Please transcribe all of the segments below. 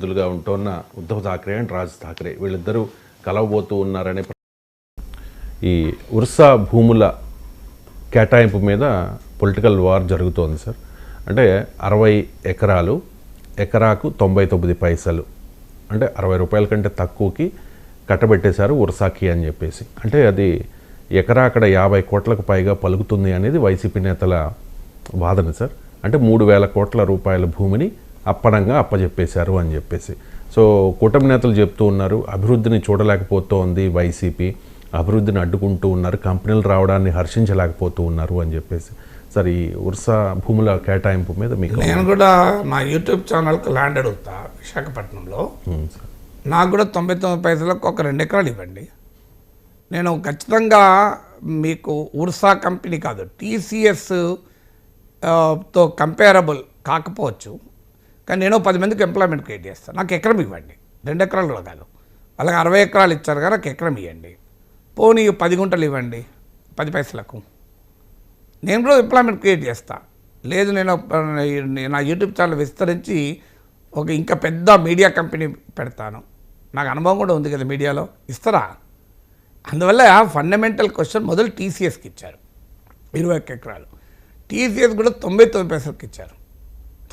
దులుగా ఉంటున్న ఉద్ధవ్ ఠాక్రే అండ్ రాజ్ ఠాక్రే వీళ్ళిద్దరూ కలవబోతూ ఉన్నారనే ఈ ఉర్సా భూముల కేటాయింపు మీద పొలిటికల్ వార్ జరుగుతోంది సార్. అంటే 60 ఎకరాలు, ఎకరాకు 99 పైసలు, అంటే 60 రూపాయల కంటే తక్కువకి కట్టబెట్టేశారు ఉర్సాకి అని చెప్పేసి. అంటే అది ఎకరా అక్కడ 50 కోట్లకు పైగా పలుకుతుంది అనేది వైసీపీ నేతల వాదన సార్. అంటే 3,000 కోట్ల రూపాయల భూమిని అప్పనంగా అప్పజెప్పేశారు అని చెప్పేసి. సో కూటమి నేతలు చెప్తూ ఉన్నారు, అభివృద్ధిని చూడలేకపోతోంది వైసీపీ, అభివృద్ధిని అడ్డుకుంటూ ఉన్నారు, కంపెనీలు రావడాన్ని హర్షించలేకపోతూ ఉన్నారు అని చెప్పేసి. సార్ ఈ ఉర్సా భూముల కేటాయింపు మీద మీకు నేను కూడా నా యూట్యూబ్ ఛానల్కి ల్యాండ్ అడుగుతా విశాఖపట్నంలో. నాకు కూడా 99 పైసలకు ఒక 2 ఎకరాలు ఇవ్వండి. నేను ఖచ్చితంగా మీకు ఉర్సా కంపెనీ కాదు, టీసీఎస్ తో కంపేరబుల్ కాకపోవచ్చు, కానీ నేను 10 మందికి ఎంప్లాయ్మెంట్ క్రియేట్ చేస్తాను. నాకు ఎకరం ఇవ్వండి, 2 ఎకరాలు కూడా కాదు. వాళ్ళకి 60 ఎకరాలు ఇచ్చారు కదా, నాకు ఎకరం ఇవ్వండి. పోనీ 10 గుంటలు ఇవ్వండి 10 పైసలకు, నేను కూడా ఎంప్లాయ్మెంట్ క్రియేట్ చేస్తా. లేదు నేను నా యూట్యూబ్ ఛానల్ విస్తరించి ఒక ఇంకా పెద్ద మీడియా కంపెనీ పెడతాను, నాకు అనుభవం కూడా ఉంది కదా మీడియాలో, ఇస్తారా? అందువల్ల ఫండమెంటల్ క్వశ్చన్ మొదలు టీసీఎస్కి ఇచ్చారు 21 ఎకరాలు, టీసీఎస్ కూడా 99 పైసలకి ఇచ్చారు.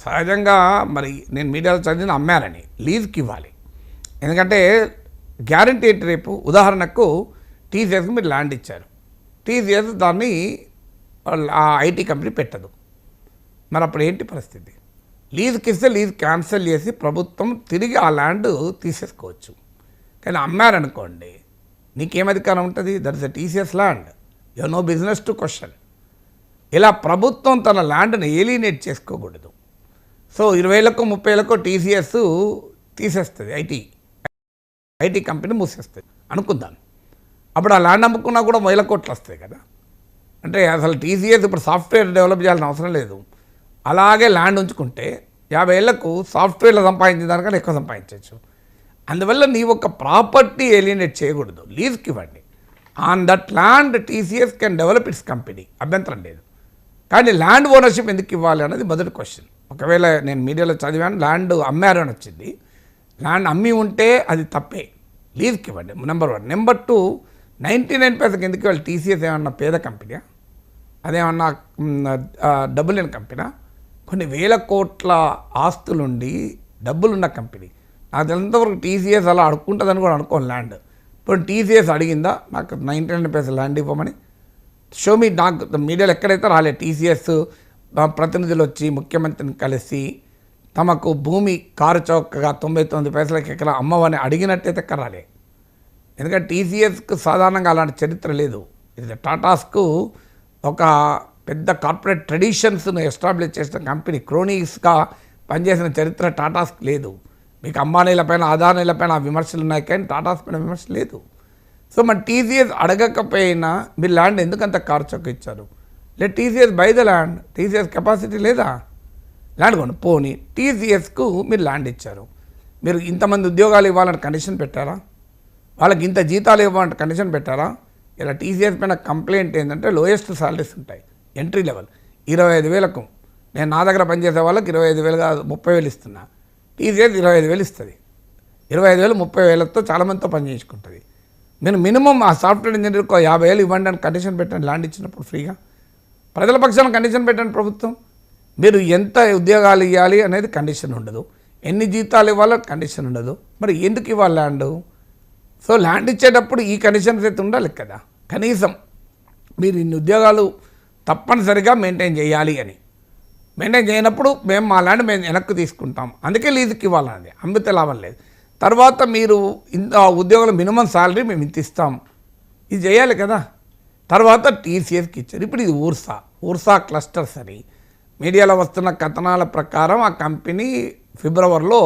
సహజంగా మరి నేను మీడియాలో చదివిన అమ్మారని లీజ్కి ఇవ్వాలి, ఎందుకంటే గ్యారంటీ ఏంటి, రేపు ఉదాహరణకు టీసీఎస్కి మీరు ల్యాండ్ ఇచ్చారు, టీసీఎస్ దాన్ని ఆ ఐటీ కంపెనీ పెట్టదు, మరి అప్పుడు ఏంటి పరిస్థితి? లీజ్కి ఇస్తే లీజ్ క్యాన్సిల్ చేసి ప్రభుత్వం తిరిగి ఆ ల్యాండ్ తీసేసుకోవచ్చు. కానీ అమ్మారనుకోండి, నీకేం అధికారం ఉంటుంది? That is a TCS land, you know business to question. ఇలా ప్రభుత్వం తన ల్యాండ్ని ఏలినేట్ చేసుకోకూడదు. సో 20,000కో 30,000కో టీసీఎస్ తీసేస్తుంది, ఐటీ కంపెనీ మూసేస్తుంది అనుకుందాం. అప్పుడు ఆ ల్యాండ్ అమ్ముకున్నా కూడా 1,000 కోట్లు వస్తాయి కదా. అంటే అసలు టీసీఎస్ ఇప్పుడు సాఫ్ట్వేర్ డెవలప్ చేయాల్సిన అవసరం లేదు, అలాగే ల్యాండ్ ఉంచుకుంటే 50 ఏళ్లకు సాఫ్ట్వేర్లో సంపాదించిన దానికన్నా ఎక్కువ సంపాదించవచ్చు. అందువల్ల నీ ఒక ప్రాపర్టీ ఏలినేట్ చేయకూడదు, లీజ్కి ఇవ్వండి. On that land TCS can develop it's company, అభ్యంతరం లేదు. కానీ ల్యాండ్ ఓనర్షిప్ ఎందుకు ఇవ్వాలి అన్నది మొదటి క్వశ్చన్. ఒకవేళ నేను మీడియాలో చదివాను ల్యాండ్ అమ్మారు అని వచ్చింది, ల్యాండ్ అమ్మి ఉంటే అది తప్పే, లీజ్కి ఇవ్వండి నెంబర్ 1. నెంబర్ 2, 99 పైసకి ఎందుకు ఇవ్వాలి? టీసీఎస్ ఏమన్నా పేద కంపెనీ, అదేమన్నా డబ్బులు లేని కంపెనీ? కొన్ని 1,000 కోట్ల ఆస్తులుండి డబ్బులున్న కంపెనీ. నాకు తెలిసినంతవరకు టీసీఎస్ అలా అడుక్కుంటుందని కూడా అనుకోను ల్యాండ్. ఇప్పుడు టీసీఎస్ అడిగిందా నాకు 99 పైసలు ల్యాండ్ ఇవ్వమని? షోమి. నాకు మీడియాలో ఎక్కడైతే రాలేదు టీసీఎస్ ప్రతినిధులు వచ్చి ముఖ్యమంత్రిని కలిసి తమకు భూమి కారు చౌకగా 99 పైసలకి ఎకరా అమ్మవని అడిగినట్టయితే ఎక్కడ రాలే. ఎందుకంటే టీసీఎస్కు సాధారణంగా అలాంటి చరిత్ర లేదు. ఇది టాటాస్కు ఒక పెద్ద కార్పొరేట్ ట్రెడిషన్స్ను ఎస్టాబ్లిష్ చేసిన కంపెనీ, క్రోనీస్గా పనిచేసిన చరిత్ర టాటాస్కి లేదు. మీకు అంబానీలపైన అదానీలపైన విమర్శలు ఉన్నాయి, కానీ టాటాస్ పైన విమర్శ లేదు. సో మన టీసీఎస్ అడగకపోయినా మీరు ల్యాండ్ ఎందుకంత కారు చౌక ఇచ్చారు? లేదు TCS by the land, TCS capacity లేదా? ల్యాండ్ కొను. పోనీ టీసీఎస్కు మీరు ల్యాండ్ ఇచ్చారు, మీరు ఇంతమంది ఉద్యోగాలు ఇవ్వాలని కండిషన్ పెట్టారా? వాళ్ళకి ఇంత జీతాలు ఇవ్వాలంటే కండిషన్ పెట్టారా? ఇలా టీసీఎస్ పైన కంప్లైంట్ ఏంటంటే లోయెస్ట్ సాలరీస్ ఉంటాయి, ఎంట్రీ లెవెల్ 25,000కు. నేను నా దగ్గర పనిచేసే వాళ్ళకి 25,000 కాదు 30,000 ఇస్తున్నా, టీసీఎస్ 25,000 ఇస్తుంది. 25,000 30,000తో చాలామందితో పని చేయించుకుంటుంది. మీరు మినిమం ఆ సాఫ్ట్వేర్ ఇంజనీర్కి 50,000 ఇవ్వండి అని కండిషన్ పెట్టండి, ల్యాండ్ ఇచ్చినప్పుడు ఫ్రీగా. ప్రజల పక్షాన కండిషన్ పెట్టండి ప్రభుత్వం. మీరు ఎంత ఉద్యోగాలు ఇవ్వాలి అనేది కండిషన్ ఉండదు, ఎన్ని జీతాలు ఇవ్వాలో కండిషన్ ఉండదు. మరి ఎందుకు ఇవ్వాలి ల్యాండ్? సో ల్యాండ్ ఇచ్చేటప్పుడు ఈ కండిషన్స్ అయితే ఉండాలి కదా. కనీసం మీరు ఇన్ని ఉద్యోగాలు తప్పనిసరిగా మెయింటైన్ చేయాలి అని. మెయింటైన్ చేయనప్పుడు మేము మా ల్యాండ్ మేము వెనక్కి తీసుకుంటాం, అందుకే లీజుకి ఇవ్వాలన్నది, అమ్మితే లాభం లేదు. తర్వాత మీరు ఇంత ఉద్యోగుల మినిమం శాలరీ మేము ఇంత ఇస్తాం, ఇది చేయాలి కదా. తర్వాత టీసీఎస్కి ఇచ్చారు. ఇప్పుడు ఇది ఊర్సా క్లస్టర్స్ అని మీడియాలో వస్తున్న కథనాల ప్రకారం ఆ కంపెనీ ఫిబ్రవరిలో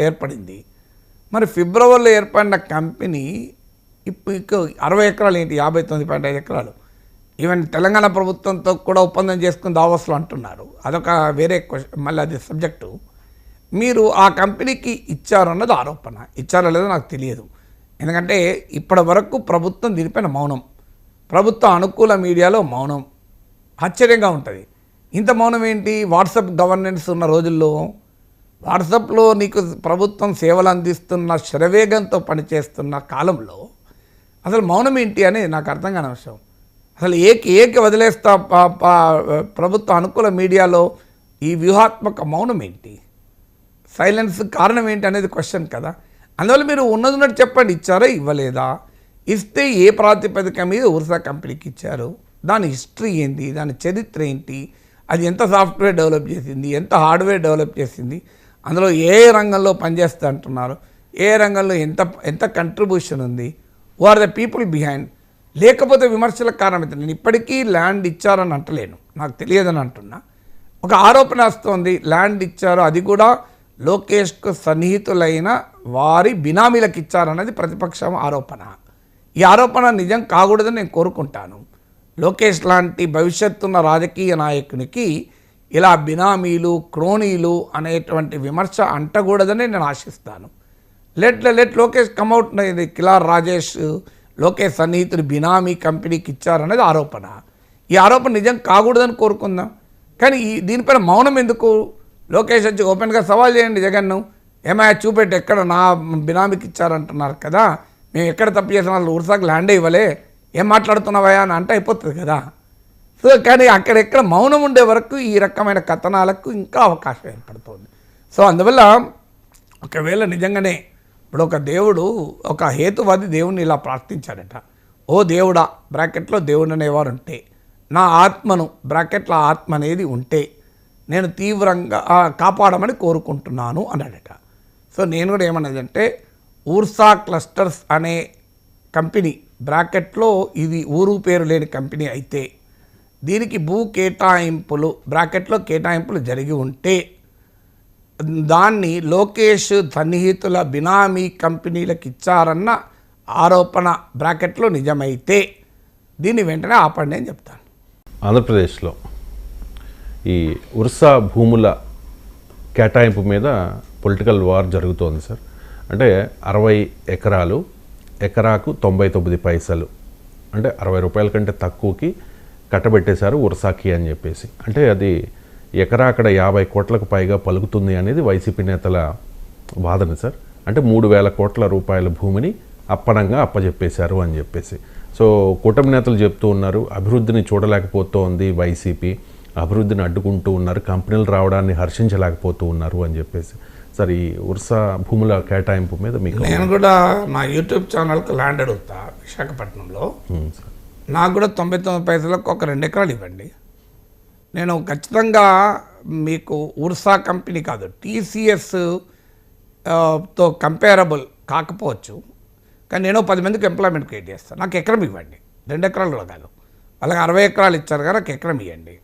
ఏర్పడింది. మరి ఫిబ్రవరిలో ఏర్పడిన కంపెనీ ఇప్పుడు 60 ఎకరాలు ఏంటి, 59.5 ఎకరాలు. ఈవెన్ తెలంగాణ ప్రభుత్వంతో కూడా ఒప్పందం చేసుకుని దావోస్లో అంటున్నారు, అదొక వేరే క్వశ్చన్, మళ్ళీ అది సబ్జెక్టు. మీరు ఆ కంపెనీకి ఇచ్చారన్నది ఆరోపణ, ఇచ్చారో లేదో నాకు తెలియదు. ఎందుకంటే ఇప్పటి వరకు ప్రభుత్వం దీనిపైన మౌనం, ప్రభుత్వ అనుకూల మీడియాలో మౌనం. ఆశ్చర్యంగా ఉంటుంది, ఇంత మౌనం ఏంటి? వాట్సాప్ గవర్నెన్స్ ఉన్న రోజుల్లో వాట్సాప్లో నీకు ప్రభుత్వం సేవలు అందిస్తున్న శరవేగంతో పనిచేస్తున్న కాలంలో అసలు మౌనం ఏంటి అని నాకు అర్థం కాని విషయం. అసలు ఏకి వదిలేస్తా ప్రభుత్వ అనుకూల మీడియాలో ఈ వ్యూహాత్మక మౌనం ఏంటి, సైలెన్స్ కారణం ఏంటి అనేది క్వశ్చన్ కదా. అందువల్ల మీరు ఉన్నది చెప్పండి, ఇచ్చారా ఇవ్వలేదా, ఇస్తే ఏ ప్రాతిపదిక మీద ఉర్సా కంపెనీకి ఇచ్చారు, దాని హిస్టరీ ఏంటి, దాని చరిత్ర ఏంటి, అది ఎంత సాఫ్ట్వేర్ డెవలప్ చేసింది, ఎంత హార్డ్వేర్ డెవలప్ చేసింది, అందులో ఏ రంగంలో పనిచేస్తా అంటున్నారు, ఏ రంగంలో ఎంత కంట్రిబ్యూషన్ ఉంది, who are the people behind. లేకపోతే విమర్శలకు కారణమైతే నేను ఇప్పటికీ ల్యాండ్ ఇచ్చారని అంటలేను, నాకు తెలియదని అంటున్నా. ఒక ఆరోపణ వస్తుంది ల్యాండ్ ఇచ్చారు, అది కూడా లోకేష్కు సన్నిహితులైన వారి బినామీలకు ఇచ్చారన్నది ప్రతిపక్షం ఆరోపణ. ఈ ఆరోపణ నిజం కాకూడదని నేను కోరుకుంటాను. లోకేష్ లాంటి భవిష్యత్తున్న రాజకీయ నాయకునికి ఇలా బినామీలు క్రోనీలు అనేటువంటి విమర్శ అంటకూడదని నేను ఆశిస్తాను. Let Lokesh come out. కిలార్ రాజేష్ లోకేష్ సన్నిహితుడు బినామీ కంపెనీకి ఇచ్చారనేది ఆరోపణ. ఈ ఆరోపణ నిజం కాకూడదని కోరుకుందాం. కానీ దీనిపైన మౌనం ఎందుకు? లోకేష్ వచ్చి ఓపెన్గా సవాల్ చేయండి జగన్ను, ఏమైనా చూపెట్టి ఎక్కడ నా బినామీకి ఇచ్చారంటున్నారు కదా, మేము ఎక్కడ తప్పు చేసిన వాళ్ళు ఉర్సాకు ల్యాండే ఇవ్వలే, ఏం మాట్లాడుతున్నావా అని అంటే అయిపోతుంది కదా. సో కానీ అక్కడెక్కడ మౌనం ఉండే వరకు ఈ రకమైన కథనాలకు ఇంకా అవకాశం ఏర్పడుతుంది. సో అందువల్ల ఒకవేళ నిజంగానే ఇప్పుడు ఒక దేవుడు, ఒక హేతువాది దేవుణ్ణి ఇలా ప్రార్థించాడట, ఓ దేవుడా బ్రాకెట్లో దేవుడు అనేవారు ఉంటే, నా ఆత్మను బ్రాకెట్లో ఆత్మ అనేది ఉంటే నేను తీవ్రంగా కాపాడమని కోరుకుంటున్నాను అన్నాడట. సో నేను కూడా ఏమన్నదంటే ఊర్సా క్లస్టర్స్ అనే కంపెనీ బ్రాకెట్లో ఇది ఊరు పేరు లేని కంపెనీ అయితే దీనికి భూ కేటాయింపులు బ్రాకెట్లో కేటాయింపులు జరిగి ఉంటే దాన్ని లోకేష్ సన్నిహితుల బినామీ కంపెనీలకు ఇచ్చారన్న ఆరోపణ బ్రాకెట్లో నిజమైతే దీన్ని వెంటనే ఆపండి అని చెప్తాను. ఆంధ్రప్రదేశ్లో ఈ ఉర్సా భూముల కేటాయింపు మీద పొలిటికల్ వార్ జరుగుతోంది సార్. అంటే 60 ఎకరాలు, ఎకరాకు 99 పైసలు, అంటే 60 రూపాయల కంటే తక్కువకి కట్టబెట్టేశారు ఉర్సాకి అని చెప్పేసి. అంటే అది ఎకరా అక్కడ 50 కోట్లకు పైగా పలుకుతుంది అనేది వైసీపీ నేతల వాదన సార్. అంటే 3,000 కోట్ల రూపాయల భూమిని అప్పనంగా అప్పజెప్పేశారు అని చెప్పేసి. సో కూటమి నేతలు చెప్తూ ఉన్నారు, అభివృద్ధిని చూడలేకపోతోంది వైసీపీ, అభివృద్ధిని అడ్డుకుంటూ ఉన్నారు, కంపెనీలు రావడాన్ని హర్షించలేకపోతూ ఉన్నారు అని చెప్పేసి. సార్ ఈ ఉర్సా భూముల కేటాయింపు మీద మీకు నేను కూడా నా యూట్యూబ్ ఛానల్కి ల్యాండ్ అడుగుతా విశాఖపట్నంలో. నాకు కూడా 99 పైసలకు ఒక 2 ఎకరాలు ఇవ్వండి. నేను ఖచ్చితంగా మీకు ఉర్సా కంపెనీ కాదు టీసీఎస్ తో కంపేరబుల్ కాకపోవచ్చు, కానీ నేను 10 మందికి ఎంప్లాయ్మెంట్ క్రియేట్ చేస్తాను. నాకు ఎకరం ఇవ్వండి, 2 ఎకరాలు కూడా కాదు. వాళ్ళకి 60 ఎకరాలు ఇచ్చారు కదా, నాకు ఎకరం ఇవ్వండి.